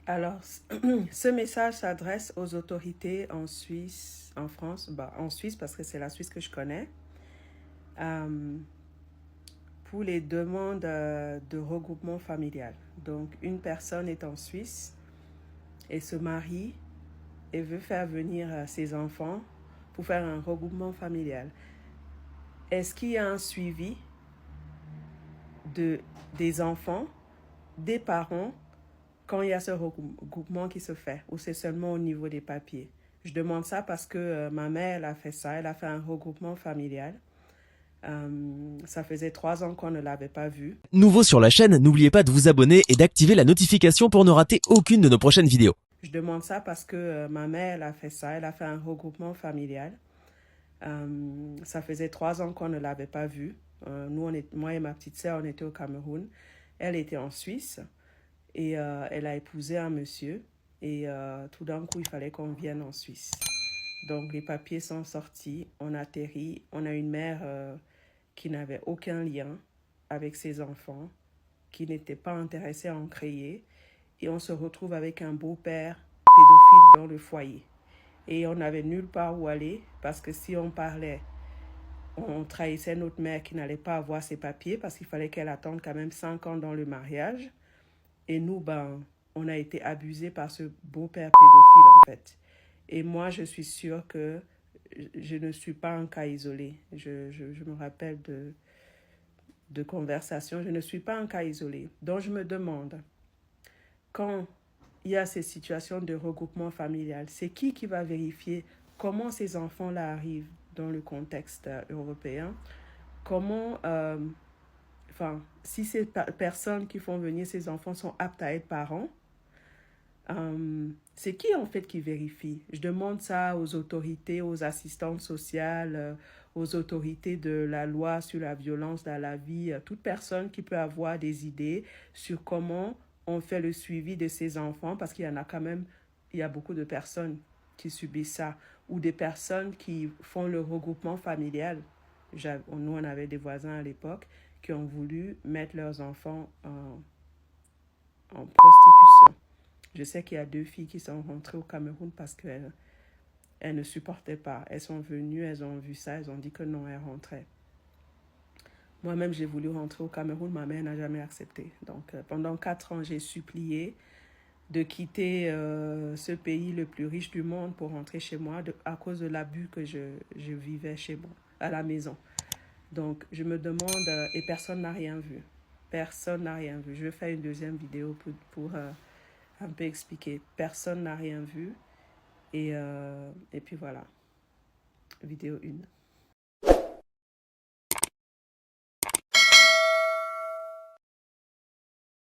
Alors, ce message s'adresse aux autorités en Suisse, en France, en Suisse parce que c'est la Suisse que je connais, euh, pour les demandes de regroupement familial. Donc, une personne est en Suisse et se marie et veut faire venir ses enfants pour faire un regroupement familial. Est-ce qu'il y a un suivi des enfants, des parents, quand il y a ce regroupement qui se fait, ou c'est seulement au niveau des papiers? Je demande ça parce que ma mère, elle a fait ça, elle a fait un regroupement familial. Ça faisait 3 ans qu'on ne l'avait pas vue. Nouveau sur la chaîne, n'oubliez pas de vous abonner et d'activer la notification pour ne rater aucune de nos prochaines vidéos. Je demande ça parce que ma mère, elle a fait ça, elle a fait un regroupement familial. Ça faisait 3 ans qu'on ne l'avait pas vue. Moi et ma petite sœur, on était au Cameroun. Elle était en Suisse et elle a épousé un monsieur. Et tout d'un coup, il fallait qu'on vienne en Suisse. Donc, les papiers sont sortis, on atterrit. On a une mère qui n'avait aucun lien avec ses enfants, qui n'était pas intéressée à en créer. Et on se retrouve avec un beau-père pédophile dans le foyer. Et on n'avait nulle part où aller parce que si on parlait, on trahissait notre mère qui n'allait pas avoir ses papiers parce qu'il fallait qu'elle attende quand même 5 ans dans le mariage. Et nous, on a été abusés par ce beau-père pédophile en fait. Et moi, je suis sûre que je ne suis pas un cas isolé. Je me rappelle de conversations, je ne suis pas un cas isolé. Donc je me demande, quand il y a ces situations de regroupement familial, c'est qui va vérifier comment ces enfants-là arrivent dans le contexte européen? Comment, si ces personnes qui font venir ces enfants sont aptes à être parents, c'est qui en fait qui vérifie? Je demande ça aux autorités, aux assistantes sociales, aux autorités de la loi sur la violence dans la vie, toute personne qui peut avoir des idées sur comment on fait le suivi de ces enfants, parce qu'il y en a quand même, il y a beaucoup de personnes qui subissent ça, ou des personnes qui font le regroupement familial. Nous, on avait des voisins à l'époque qui ont voulu mettre leurs enfants en prostitution. Je sais qu'il y a 2 filles qui sont rentrées au Cameroun parce qu'elles ne supportaient pas. Elles sont venues, elles ont vu ça, elles ont dit que non, elles rentraient. Moi-même, j'ai voulu rentrer au Cameroun, ma mère n'a jamais accepté. Donc, pendant 4 ans, j'ai supplié de quitter ce pays le plus riche du monde pour rentrer chez moi à cause de l'abus que je vivais chez moi, à la maison. Donc, je me demande, et personne n'a rien vu. Personne n'a rien vu. Je vais faire une deuxième vidéo pour un peu expliquer. Personne n'a rien vu. Et puis voilà, vidéo 1.